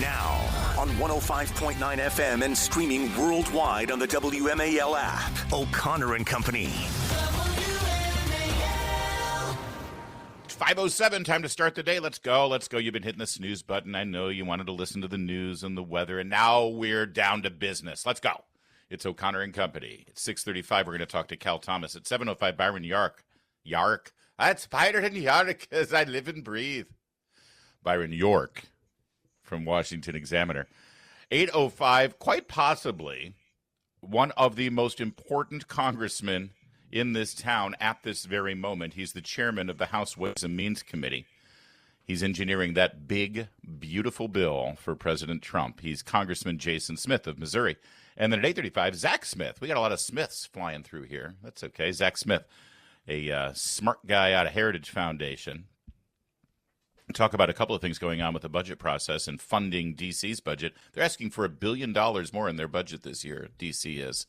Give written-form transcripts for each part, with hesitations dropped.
Now on 105.9 FM and streaming worldwide on the WMAL app. O'Connor and Company. 5:07, time to start the day. Let's go. You've been hitting the snooze button. I know you wanted to listen to the news and the weather, and now we're down to business. Let's go. It's O'Connor and Company. It's 6:35. We're going to talk to Cal Thomas. At 7:05, Byron Yark. That's Byron Yark, because I live and breathe. Byron York from Washington Examiner. 8:05, quite possibly one of the most important congressmen in this town at this very moment. He's the chairman of the House Ways and Means Committee. He's engineering that big, beautiful bill for President Trump. He's Congressman Jason Smith of Missouri. And then at 8:35, Zach Smith. We got a lot of Smiths flying through here. That's okay. Zach Smith, a smart guy out of Heritage Foundation. Talk about a couple of things going on with the budget process and funding D.C.'s budget. They're asking for $1 billion more in their budget this year, D.C. is,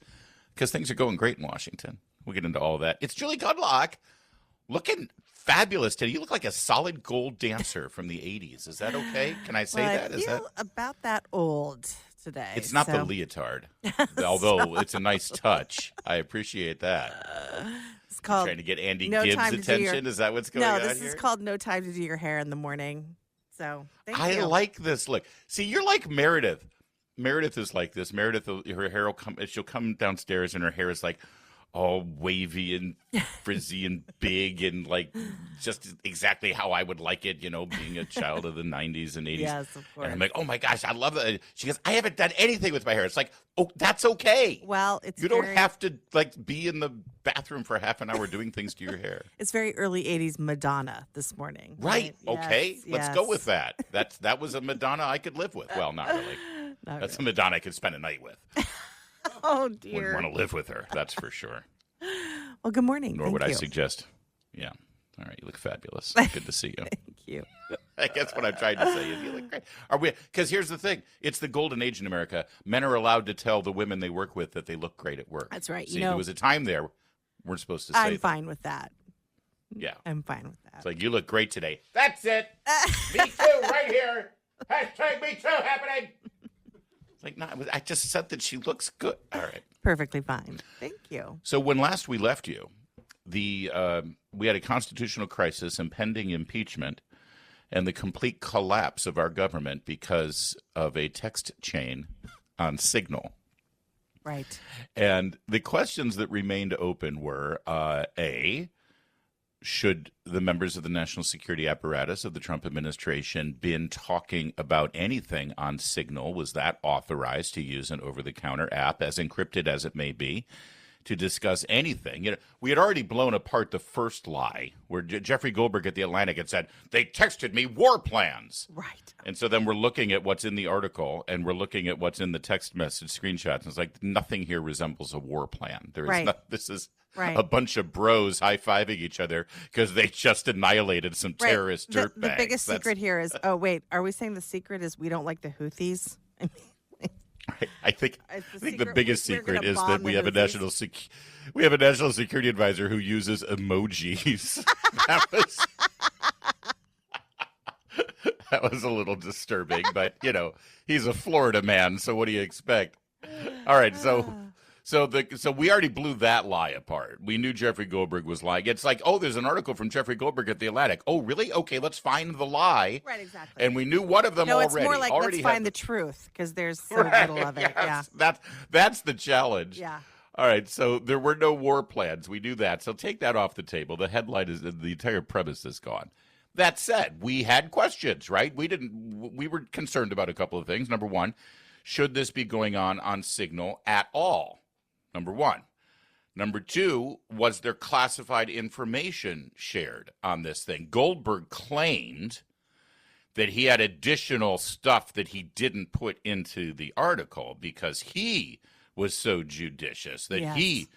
because things are going great in Washington. We'll get into all of that. It's Julie Gunlock, looking fabulous today. You look like a solid gold dancer from the 80s. Is that okay? Can I say that? I feel about that old today. It's not the leotard, although it's a nice touch. I appreciate that. It's called trying to get Andy Gibbs' attention. Is that what's going on here? No, this is called No Time to Do Your Hair in the Morning. So thank you. I like this look. See, you're like Meredith. Meredith is like this. Meredith, her hair will come. She'll come downstairs, and her hair is like all wavy and frizzy and big and like just exactly how I would like it, being a child of the 90s and 80s. Yes, of course. And I'm like, oh my gosh, I love that. She goes, I haven't done anything with my hair. It's like, oh, that's okay. Well, you don't have to be in the bathroom for half an hour doing things to your hair. It's very early 80s Madonna this morning. Right. Okay. Yes, Let's go with that. That was a Madonna I could live with. Well, not really. That's a Madonna I could spend a night with. Oh, dear. Wouldn't want to live with her, that's for sure. Well, good morning. Nor Thank would you. I suggest. Yeah. All right. You look fabulous. Good to see you. Thank you. I guess what I'm trying to say is you look great. Because here's the thing. It's the golden age in America. Men are allowed to tell the women they work with that they look great at work. That's right. See, there was a time there we're supposed to say I'm fine with that. Yeah. I'm fine with that. It's like, you look great today. That's it. Me too, right here. Hashtag me too happening. It's like, no, I just said that she looks good. All right. Perfectly fine. Thank you. So when last we left you, we had a constitutional crisis, impending impeachment, and the complete collapse of our government because of a text chain on Signal. Right. And the questions that remained open were, A, should the members of the national security apparatus of the Trump administration been talking about anything on Signal? Was that authorized to use an over-the-counter app, as encrypted as it may be, to discuss anything? We had already blown apart the first lie, where Jeffrey Goldberg at The Atlantic had said, they texted me war plans. Right. And so then we're looking at what's in the article, and we're looking at what's in the text message screenshots, and it's like, nothing here resembles a war plan. There is this is a bunch of bros high-fiving each other because they just annihilated some terrorist dirtbags. The biggest secret here is, are we saying the secret is we don't like the Houthis? I think the biggest secret is that we have a national security advisor who uses emojis. That was a little disturbing, but he's a Florida man, so what do you expect? All right, so we already blew that lie apart. We knew Jeffrey Goldberg was lying. It's like, oh, there's an article from Jeffrey Goldberg at The Atlantic. Oh, really? Okay, let's find the lie. Right, exactly. And we knew one of them already. No, it's more like let's find the truth, because there's so little of it. Yes, yeah. That's the challenge. Yeah. All right, so there were no war plans. We knew that. So take that off the table. The headline is the entire premise is gone. That said, we had questions, right? We were concerned about a couple of things. Number one, should this be going on Signal at all? Number one. Number two, was there classified information shared on this thing? Goldberg claimed that he had additional stuff that he didn't put into the article because he was so judicious that he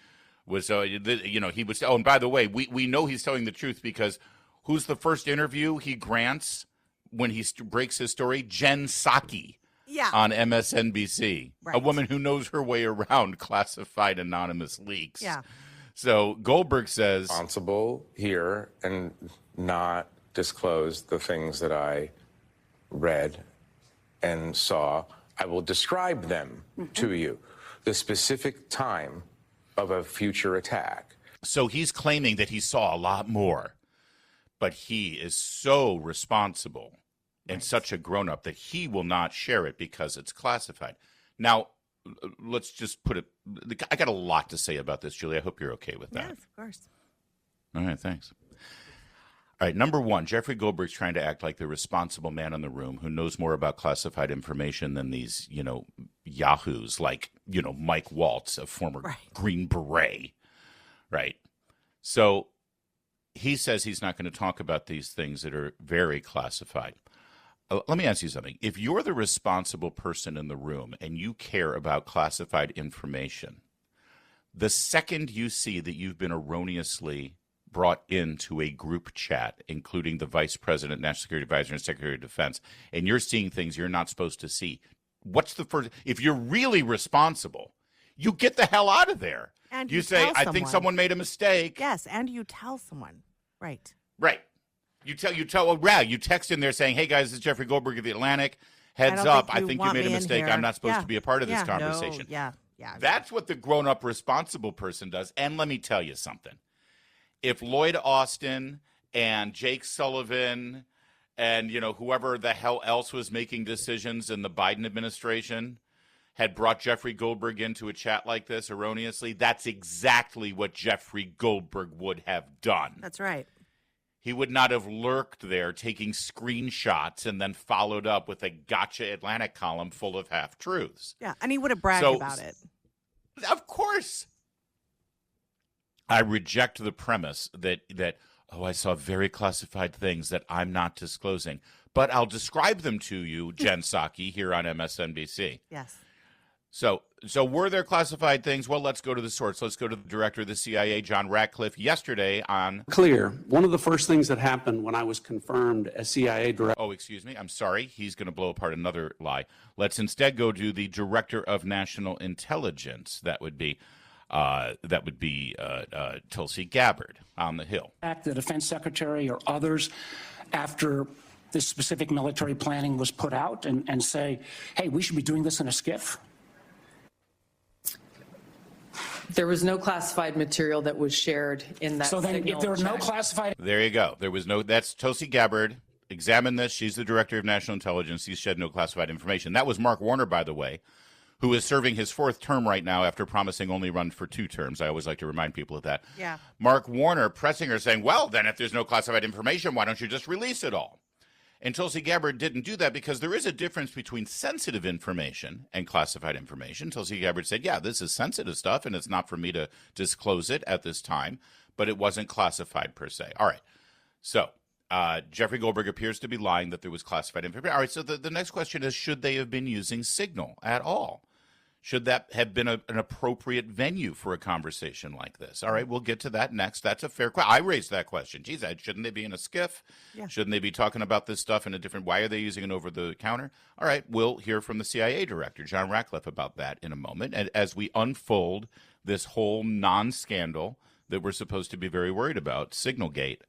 was, he was, oh, and by the way, we know he's telling the truth because who's the first interview he grants when he breaks his story? Jen Psaki. Yeah. On MSNBC, right. A woman who knows her way around classified anonymous leaks. Yeah. So Goldberg says, responsible here and not disclose the things that I read and saw, I will describe them to you. The specific time of a future attack. So he's claiming that he saw a lot more, but he is so responsible and such a grown-up that he will not share it because it's classified. Now, let's just put it, I got a lot to say about this, Julie. I hope you're okay with that. Yes, of course. All right, thanks. All right, number one, Jeffrey Goldberg's trying to act like the responsible man in the room who knows more about classified information than these, yahoos like, Mike Waltz, a former Green Beret, right? So he says he's not going to talk about these things that are very classified. Let me ask you something. If you're the responsible person in the room and you care about classified information, the second you see that you've been erroneously brought into a group chat, including the Vice President, National Security Advisor, and Secretary of Defense, and you're seeing things you're not supposed to see, what's the first? If you're really responsible, you get the hell out of there. And you say, I think someone made a mistake. Yes, and you tell someone. Right. Right. You text in there saying, hey, guys, this is Jeffrey Goldberg of the Atlantic. Heads up, I think you made a mistake. I'm not supposed to be a part of this conversation. Yeah. That's what the grown-up responsible person does. And let me tell you something. If Lloyd Austin and Jake Sullivan and, whoever the hell else was making decisions in the Biden administration had brought Jeffrey Goldberg into a chat like this erroneously, that's exactly what Jeffrey Goldberg would have done. That's right. He would not have lurked there taking screenshots and then followed up with a gotcha Atlantic column full of half-truths. Yeah, and he would have bragged about it. Of course. I reject the premise that I saw very classified things that I'm not disclosing. But I'll describe them to you, Jen Psaki, here on MSNBC. Yes. So were there classified things? Well, let's go to the source. Let's go to the director of the CIA, John Ratcliffe, yesterday on... Clear. One of the first things that happened when I was confirmed as CIA director... Oh, excuse me. I'm sorry. He's going to blow apart another lie. Let's instead go to the director of national intelligence. That would be Tulsi Gabbard on the Hill. The defense secretary or others, after this specific military planning was put out, and say, hey, we should be doing this in a skiff? There was no classified material that was shared in that. So then if there were no classified... There you go. There was no... That's Tulsi Gabbard. Examine this. She's the director of national intelligence. He said no classified information. That was Mark Warner, by the way, who is serving his fourth term right now after promising only run for 2 terms. I always like to remind people of that. Yeah. Mark Warner pressing her saying, well, then if there's no classified information, why don't you just release it all? And Tulsi Gabbard didn't do that because there is a difference between sensitive information and classified information. Tulsi Gabbard said, yeah, this is sensitive stuff, and it's not for me to disclose it at this time, but it wasn't classified per se. All right. So Jeffrey Goldberg appears to be lying that there was classified information. All right, so the next question is, should they have been using Signal at all? Should that have been an appropriate venue for a conversation like this? All right, we'll get to that next. That's a fair question. I raised that question. Geez, shouldn't they be in a skiff? Yeah. Shouldn't they be talking about this stuff in a different... Why are they using it over the counter? All right, we'll hear from the CIA director, John Ratcliffe, about that in a moment, and as we unfold this whole non-scandal that we're supposed to be very worried about, Signalgate.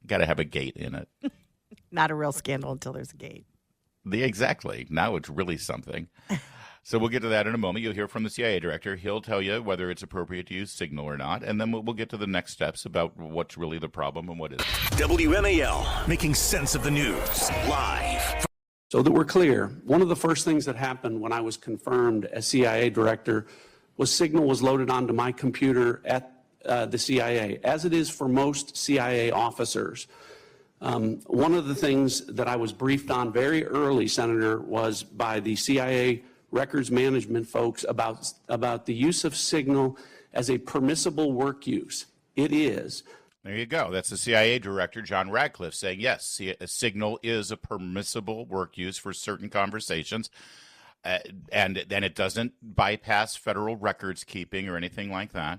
Got to have a gate in it. Not a real scandal until there's a gate. Exactly. Now it's really something. So we'll get to that in a moment. You'll hear from the CIA director. He'll tell you whether it's appropriate to use Signal or not, and then we'll get to the next steps about what's really the problem and what isn't. WMAL, making sense of the news, live. So that we're clear, one of the first things that happened when I was confirmed as CIA director was Signal was loaded onto my computer at the CIA, as it is for most CIA officers. One of the things that I was briefed on very early, Senator, was by the CIA records management folks about the use of Signal as a permissible work use. It is. There you go. That's the CIA director, John Ratcliffe, saying, yes, Signal is a permissible work use for certain conversations, and then it doesn't bypass federal records keeping or anything like that.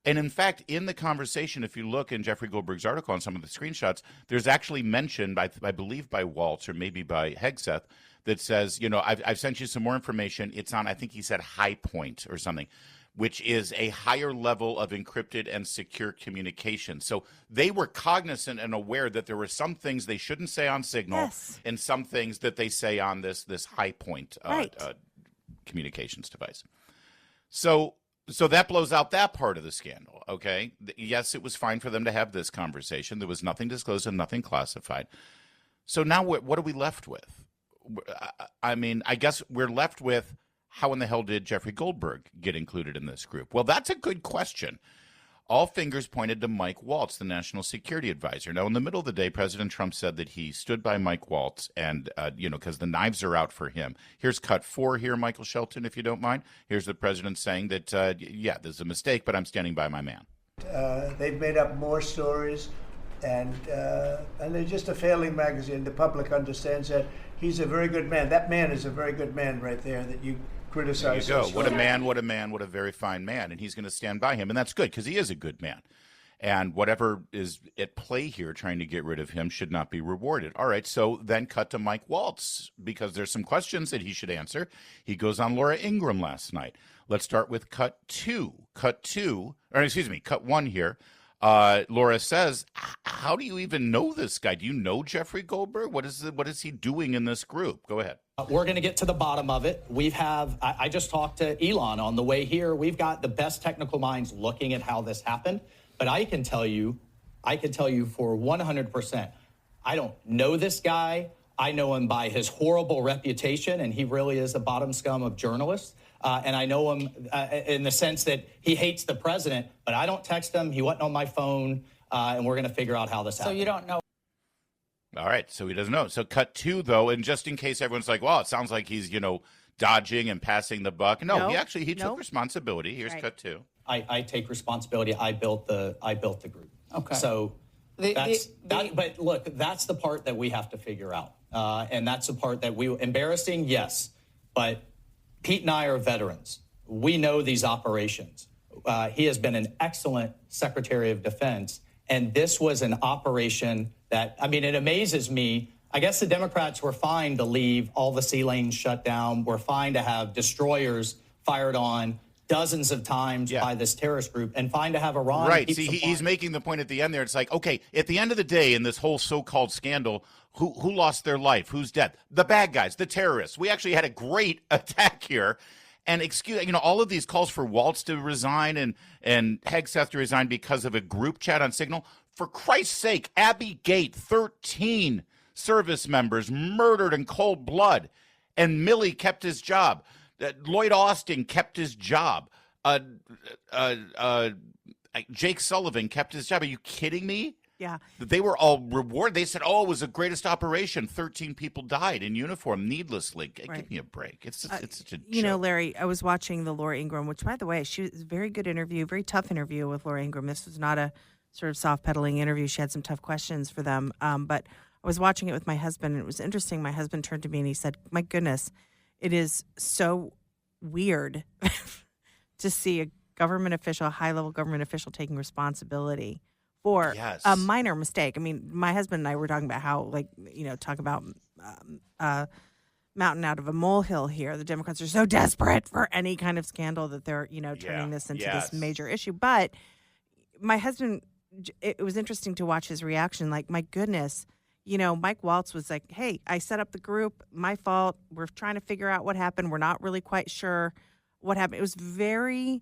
And in fact, in the conversation, if you look in Jeffrey Goldberg's article on some of the screenshots, there's actually mention, I believe by Waltz or maybe by Hegseth, that says, I've sent you some more information. It's on, I think he said High Point or something. which is a higher level of encrypted and secure communication. So they were cognizant and aware that there were some things they shouldn't say on Signal Yes. and some things that they say on this high point Right. communications device. So that blows out that part of the scandal, okay? Yes, it was fine for them to have this conversation. There was nothing disclosed and nothing classified. So now what are we left with? I mean, I guess we're left with, how in the hell did Jeffrey Goldberg get included in this group? Well, that's a good question. All fingers pointed to Mike Waltz, the National Security Advisor. Now, in the middle of the day, President Trump said that he stood by Mike Waltz and, because the knives are out for him. Here's cut 4 here, Michael Shelton, if you don't mind. Here's the president saying that, this is a mistake, but I'm standing by my man. They've made up more stories, and they're just a failing magazine. The public understands that. He's a very good man. That man is a very good man right there that you criticize. There you go. What a man, what a man, what a very fine man. And he's going to stand by him. And that's good, because he is a good man. And whatever is at play here trying to get rid of him should not be rewarded. All right, so then cut to Mike Waltz, because there's some questions that he should answer. He goes on Laura Ingraham last night. Let's start with cut 1 here. Laura says, how do you even know this guy? Do you know Jeffrey Goldberg? What is he doing in this group? Go ahead. We're going to get to the bottom of it. I just talked to Elon on the way here. We've got the best technical minds looking at how this happened. But I can tell you for 100%, I don't know this guy. I know him by his horrible reputation, and he really is a bottom scum of journalists. And I know him in the sense that he hates the president, but I don't text him. He wasn't on my phone, and we're going to figure out how this happened. So you don't know. All right, so he doesn't know. So cut 2, though, and just in case everyone's like, well, it sounds like he's, dodging and passing the buck. No, he took responsibility. Here's cut 2. I take responsibility. I built the group. Okay. So but look, that's the part that we have to figure out. And that's the part that embarrassing, yes, but Pete and I are veterans. We know these operations. He has been an excellent Secretary of Defense, and this was an operation that, it amazes me. I guess the Democrats were fine to leave all the sea lanes shut down. We're fine to have destroyers fired on dozens of times by this terrorist group, and fine to have Iran. Right. See, he's making the point at the end there. It's like, okay, at the end of the day, in this whole so-called scandal, who lost their life? Who's dead? The bad guys, the terrorists. We actually had a great attack here. And all of these calls for Waltz to resign and Hegseth to resign because of a group chat on Signal. For Christ's sake, Abbey Gate, 13 service members murdered in cold blood, and Milley kept his job. Lloyd Austin kept his job. Jake Sullivan kept his job. Are you kidding me? Yeah. They were all rewarded. They said, it was the greatest operation. 13 people died in uniform needlessly. Right. Give me a break. It's such a joke. Larry, I was watching the Laura Ingraham, which, by the way, she was a very good interview, very tough interview with Laura Ingraham. This was not a sort of soft-pedaling interview. She had some tough questions for them. But I was watching it with my husband, and it was interesting. My husband turned to me and he said, my goodness, it is so weird to see a government official, a high-level government official, taking responsibility for a minor mistake. My husband and I were talking about how, talk about mountain out of a molehill here. The Democrats are so desperate for any kind of scandal that they're, turning this into this major issue. But my husband, it was interesting to watch his reaction. Like, my goodness, Mike Waltz was like, hey, I set up the group. My fault. We're trying to figure out what happened. We're not really quite sure what happened. It was very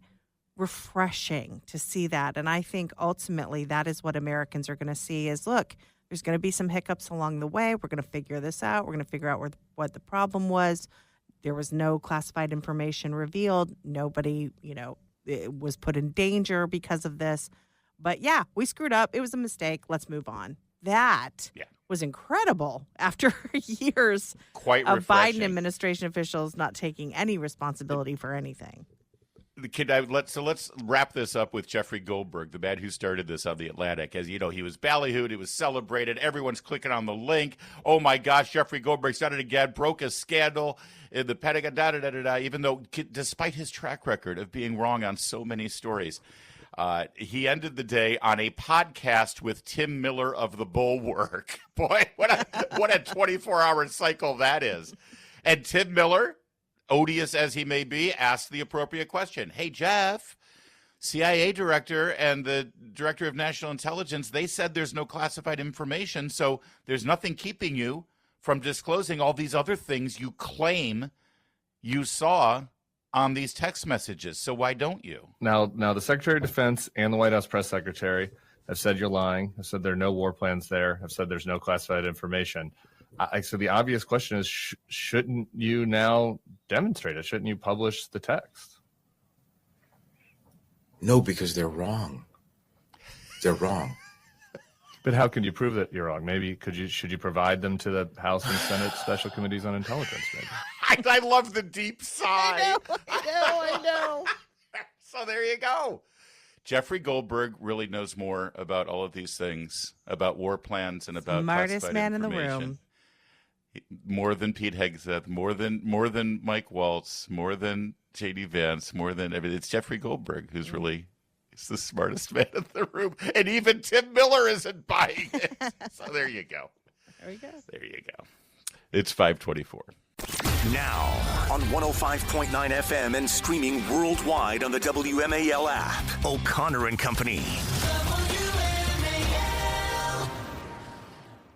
refreshing to see that. And I think ultimately that is what Americans are going to see is, look, there's going to be some hiccups along the way. We're going to figure this out. We're going to figure out what the problem was. There was no classified information revealed. Nobody, was put in danger because of this. But yeah, we screwed up. It was a mistake. Let's move on. That was incredible after years of Biden administration officials not taking any responsibility for anything. Let's wrap this up with Jeffrey Goldberg, the man who started this on The Atlantic. As you know, he was ballyhooed, he was celebrated. Everyone's clicking on the link. Oh my gosh, Jeffrey Goldberg's done it again, broke a scandal in the Pentagon, even though, despite his track record of being wrong on so many stories, he ended the day on a podcast with Tim Miller of The Bulwark. Boy, what a 24-hour cycle that is. And Tim Miller, odious as he may be, ask the appropriate question. Hey, Jeff, CIA director and the director of national intelligence, they said there's no classified information, so there's nothing keeping you from disclosing all these other things you claim you saw on these text messages. So why don't you? Now the Secretary of Defense and the White House press secretary have said you're lying, have said there are no war plans there, have said there's no classified information. So the obvious question is, shouldn't you now demonstrate it? Shouldn't you publish the text? No, because they're wrong. They're wrong. But how can you prove that you're wrong? Maybe should you provide them to the House and Senate Special Committees on Intelligence? Maybe. I love the deep sigh. I know. So there you go. Jeffrey Goldberg really knows more about all of these things, about war plans and about smartest man in the information. room. More than Pete Hegseth, more than Mike Waltz, more than J.D. Vance, more than everything. It's Jeffrey Goldberg who's really he's the smartest man in the room, and even Tim Miller isn't buying it. So there you go. There we go. There you go. It's 5:24. Now on 105.9 FM and streaming worldwide on the WMAL app. O'Connor and Company.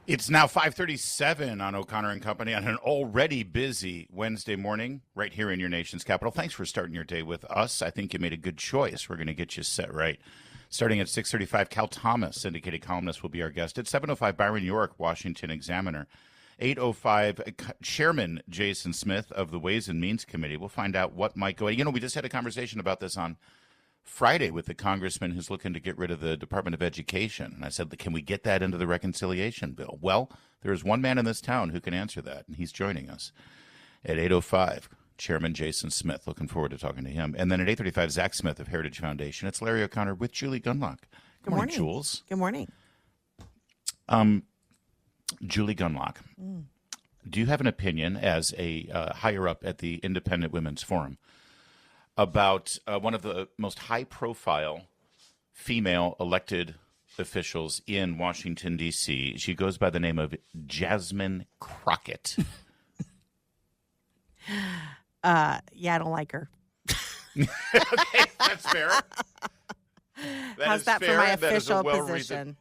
It's now 5:37 on O'Connor and Company on an already busy Wednesday morning right here in your nation's capital. Thanks for starting your day with us. I think you made a good choice. We're going to get you set right. Starting at 6:35, Cal Thomas, syndicated columnist, will be our guest. At 7:05, Byron York, Washington Examiner. 8:05, Chairman Jason Smith of the Ways and Means Committee. We'll find out what might go. We just had a conversation about this on Friday with the congressman who's looking to get rid of the Department of Education. And I said, can we get that into the reconciliation bill? Well, there is one man in this town who can answer that, and he's joining us at 8:05. Chairman Jason Smith. Looking forward to talking to him. And then at 8:35, Zach Smith of Heritage Foundation. It's Larry O'Connor with Julie Gunlock. Good morning, Jules. Good morning. Julie Gunlock, do you have an opinion as a higher up at the Independent Women's Forum about one of the most high-profile female elected officials in Washington, D.C.? She goes by the name of Jasmine Crockett. I don't like her. Okay, that's fair. How's that fair. for my That is a official well-reasoned position?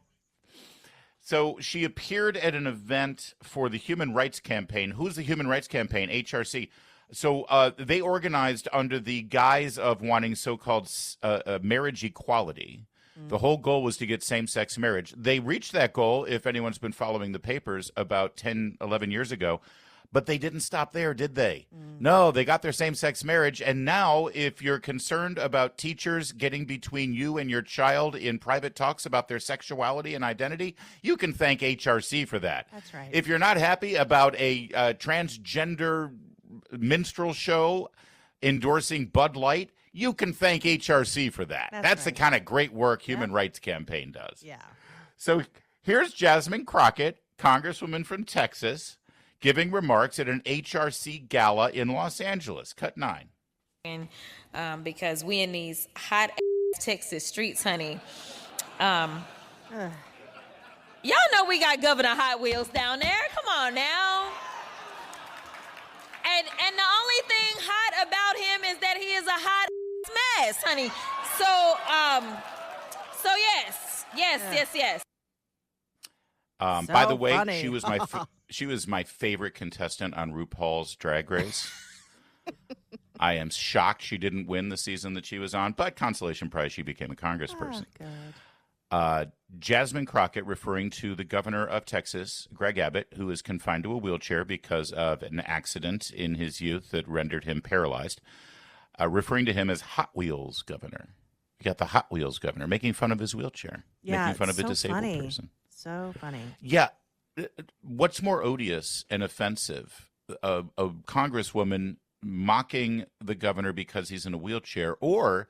So she appeared at an event for the Human Rights Campaign. Who's the Human Rights Campaign? HRC. So they organized under the guise of wanting so-called marriage equality. The whole goal was to get same-sex marriage. They reached that goal, if anyone's been following the papers, about 10, 11 years ago. But they didn't stop there, did they? No, they got their same-sex marriage. And now, if you're concerned about teachers getting between you and your child in private talks about their sexuality and identity, you can thank HRC for that. That's right. If you're not happy about a transgender minstrel show endorsing Bud Light, you can thank HRC for that. That's right. The kind of great work Human Rights Campaign does. Yeah. So here's Jasmine Crockett, Congresswoman from Texas, giving remarks at an HRC gala in Los Angeles. Cut 9. Because we in these hot Texas streets, honey. Y'all know we got Governor Hot Wheels down there. Come on now. And the only thing hot about him is that he is a hot mess, honey. So yes. By the way, funny. she was my favorite contestant on RuPaul's Drag Race. I am shocked she didn't win the season that she was on, but consolation prize, she became a congressperson. Jasmine Crockett, referring to the governor of Texas, Greg Abbott, who is confined to a wheelchair because of an accident in his youth that rendered him paralyzed, referring to him as Hot Wheels governor. You got the Hot Wheels governor, making fun of his wheelchair, making fun of a disabled person. So funny. Yeah. What's more odious and offensive? A congresswoman mocking the governor because he's in a wheelchair, or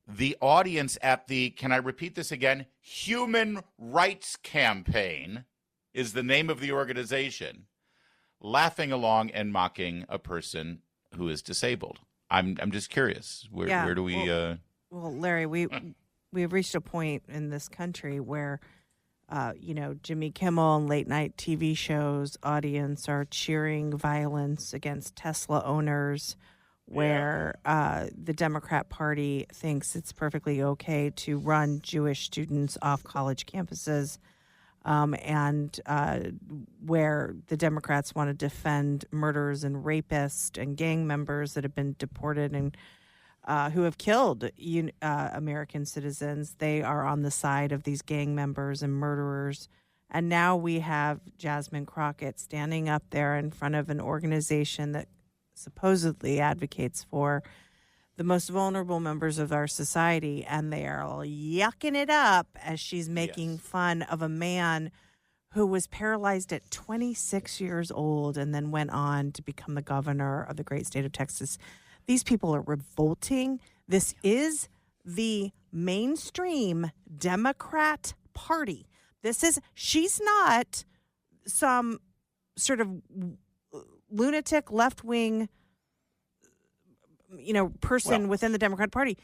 the audience at the, can I repeat this again? Human Rights Campaign is the name of the organization, laughing along and mocking a person who is disabled. I'm just curious. Where do we? Well, Larry, we've reached a point in this country where Jimmy Kimmel and late night TV shows audience are cheering violence against Tesla owners, where the Democrat Party thinks it's perfectly okay to run Jewish students off college campuses, and where the Democrats want to defend murderers and rapists and gang members that have been deported and who have killed American citizens. They are on the side of these gang members and murderers. And now we have Jasmine Crockett standing up there in front of an organization that supposedly advocates for the most vulnerable members of our society, and they are all yucking it up as she's making fun of a man who was paralyzed at 26 years old and then went on to become the governor of the great state of Texas. These people are revolting. This is the mainstream Democrat Party. She's not some sort of lunatic left-wing, person within the Democrat Party.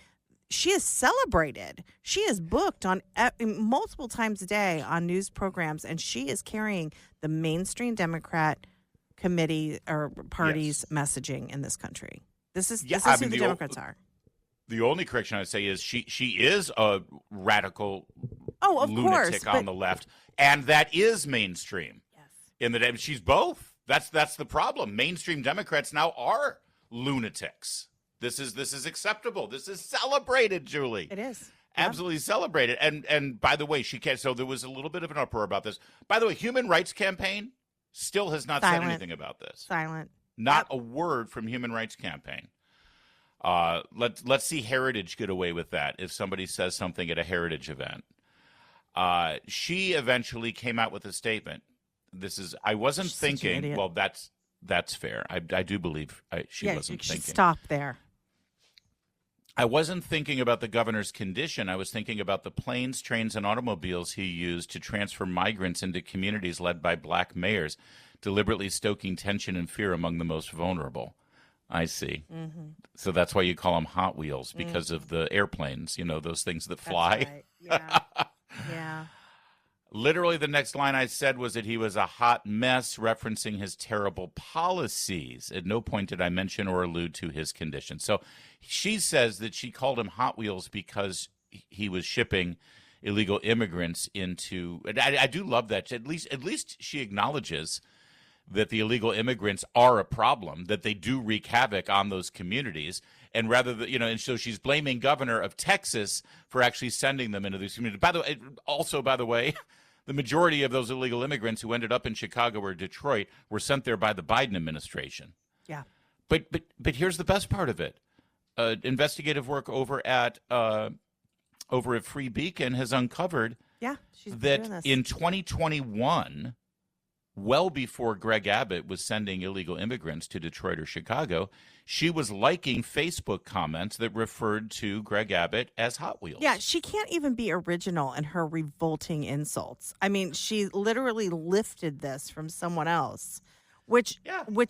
She is celebrated. She is booked on multiple times a day on news programs, and she is carrying the mainstream Democrat committee or party's messaging in this country. This is who the Democrats are. The only correction I'd say is she is a radical lunatic on the left, and that is mainstream. Yes. She's both. That's the problem. Mainstream Democrats now are lunatics. This is acceptable. This is celebrated, Julie. It is. Absolutely celebrated. And by the way, she can't. So there was a little bit of an uproar about this. By the way, Human Rights Campaign still has not said anything about this. Silent. Not a word from Human Rights Campaign. Let's see Heritage get away with that if somebody says something at a Heritage event. She eventually came out with a statement. I wasn't thinking. Well, that's fair. I do believe she wasn't thinking. Stop there. I wasn't thinking about the governor's condition. I was thinking about the planes, trains, and automobiles he used to transfer migrants into communities led by black mayors, deliberately stoking tension and fear among the most vulnerable. I see. Mm-hmm. So that's why you call them Hot Wheels, because of the airplanes, those things that fly. That's right. Yeah. Yeah. Literally, the next line I said was that he was a hot mess, referencing his terrible policies. At no point did I mention or allude to his condition. So she says that she called him Hot Wheels because he was shipping illegal immigrants into. I do love that. At least she acknowledges that the illegal immigrants are a problem, that they do wreak havoc on those communities. And rather than, and so she's blaming governor of Texas for actually sending them into these communities. By the way, the majority of those illegal immigrants who ended up in Chicago or Detroit were sent there by the Biden administration. Yeah. But here's the best part of it. Investigative work over at Free Beacon has uncovered that in 2021, well before Greg Abbott was sending illegal immigrants to Detroit or Chicago, she was liking Facebook comments that referred to Greg Abbott as Hot Wheels. Yeah, she can't even be original in her revolting insults. I mean, she literally lifted this from someone else, which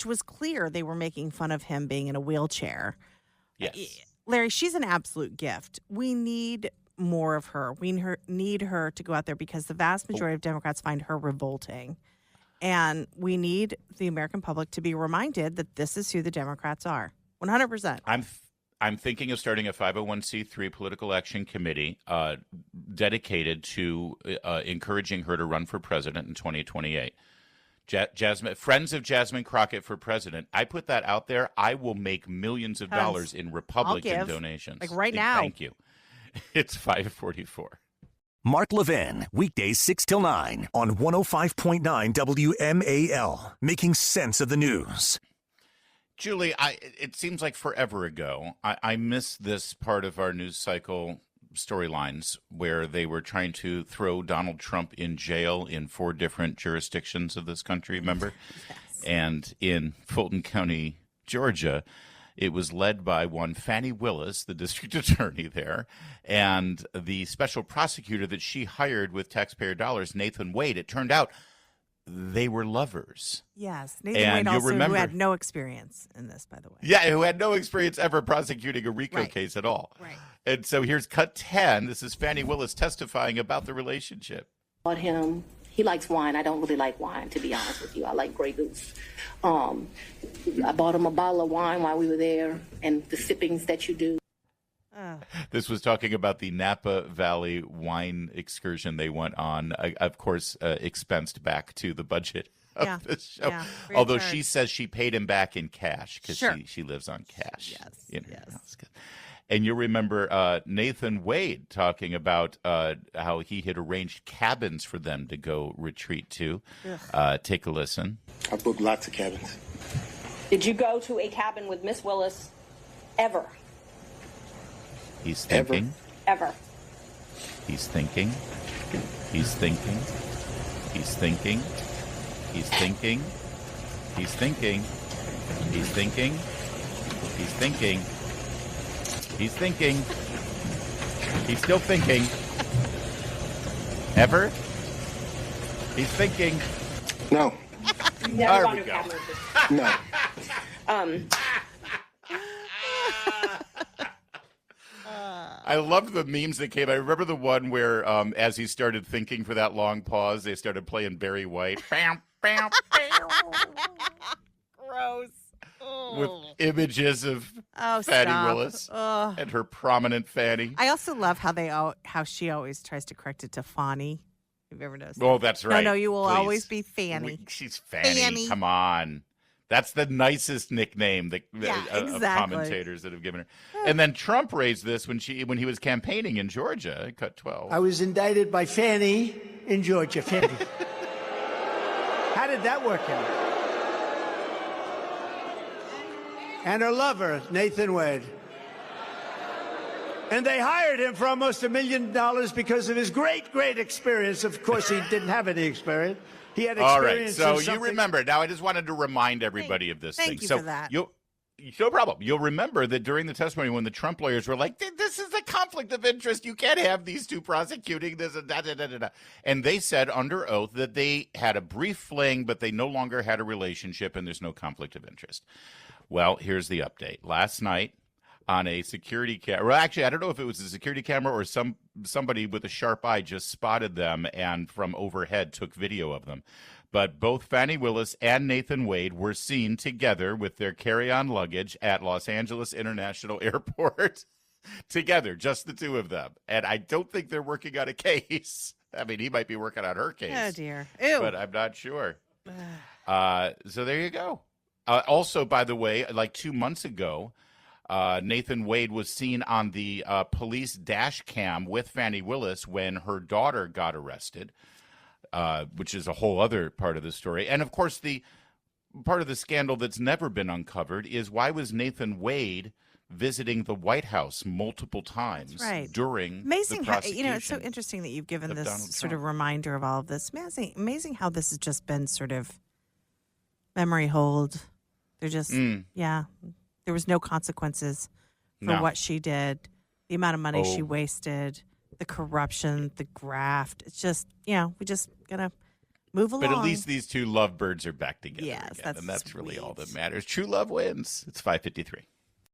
was clear they were making fun of him being in a wheelchair. Yes. Larry, she's an absolute gift. We need more of her. We need her to go out there because the vast majority of Democrats find her revolting. And we need the American public to be reminded that this is who the Democrats are. 100%. I'm thinking of starting a 501c3 political action committee dedicated to encouraging her to run for president in 2028. Jasmine, Friends of Jasmine Crockett for president. I put that out there. I will make millions of dollars in Republican donations. Like right now. Thank you. It's 5:44. Mark Levin, weekdays 6 till 9 on 105.9 WMAL, making sense of the news. Julie, it seems like forever ago. I miss this part of our news cycle storylines where they were trying to throw Donald Trump in jail in 4 different jurisdictions of this country, remember? Yes. And in Fulton County, Georgia, it was led by one Fani Willis, the district attorney there, and the special prosecutor that she hired with taxpayer dollars, Nathan Wade. It turned out they were lovers. Yes, Nathan Wade also, who had no experience in this, by the way. Yeah, who had no experience ever prosecuting a RICO case at all. Right. And so here's cut 10. This is Fani Willis testifying about the relationship. bought him. He likes wine. I don't really like wine, to be honest with you. I like Grey Goose. I bought him a bottle of wine while we were there, and the sippings that you do. This was talking about the Napa Valley wine excursion they went on, of course, expensed back to the budget of the show. Yeah, although she says she paid him back in cash because she lives on cash. Yes, yes. And you remember Nathan Wade talking about how he had arranged cabins for them to go retreat to. Take a listen. I booked lots of cabins. Did you go to a cabin with Miss Willis ever? He's thinking. Ever. He's thinking. He's thinking. He's thinking. He's thinking. He's thinking. He's thinking. He's thinking. He's thinking. He's still thinking. Ever? He's thinking. No. You've never gone to a cabin with No. I loved the memes that came. I remember the one where, as he started thinking for that long pause, they started playing Barry White. Bam, bam, bam. Gross. With images of Fannie Willis and her prominent Fannie. I also love how she always tries to correct it to Fani. Have you ever noticed? Oh, that's right. No, you will always be Fannie. She's Fannie. Come on. That's the nicest nickname of commentators that have given her. And then Trump raised this when he was campaigning in Georgia. Cut 12. I was indicted by Fannie in Georgia. Fannie. How did that work out? And her lover, Nathan Wade. And they hired him for almost $1 million because of his great experience. Of course, he didn't have any experience. He had experience. All right, so you remember. Now, I just wanted to remind everybody of this thing. Thank you for that. No problem. You'll remember that during the testimony when the Trump lawyers were like, this is a conflict of interest. You can't have these two prosecuting this and da-da-da-da-da. And they said under oath that they had a brief fling, but they no longer had a relationship and there's no conflict of interest. Well, here's the update. Last night on a security camera, well, actually, I don't know if it was a security camera or somebody with a sharp eye just spotted them and from overhead took video of them. But both Fannie Willis and Nathan Wade were seen together with their carry-on luggage at Los Angeles International Airport. Together, just the two of them. And I don't think they're working on a case. I mean, he might be working on her case. Oh, dear. Ew. But I'm not sure. So there you go. Also, by the way, like 2 months ago, Nathan Wade was seen on the police dash cam with Fannie Willis when her daughter got arrested, which is a whole other part of the story. And, of course, the part of the scandal that's never been uncovered is why was Nathan Wade visiting the White House multiple times during the prosecution? It's so interesting that you've given this sort of reminder of all of this. Amazing how this has just been sort of memory hold. They're just, there was no consequences for what she did, the amount of money she wasted, the corruption, the graft. It's just, we just gotta move along. But at least these two lovebirds are back together again, that's and that's sweet. really all that matters. True love wins. It's 5:53.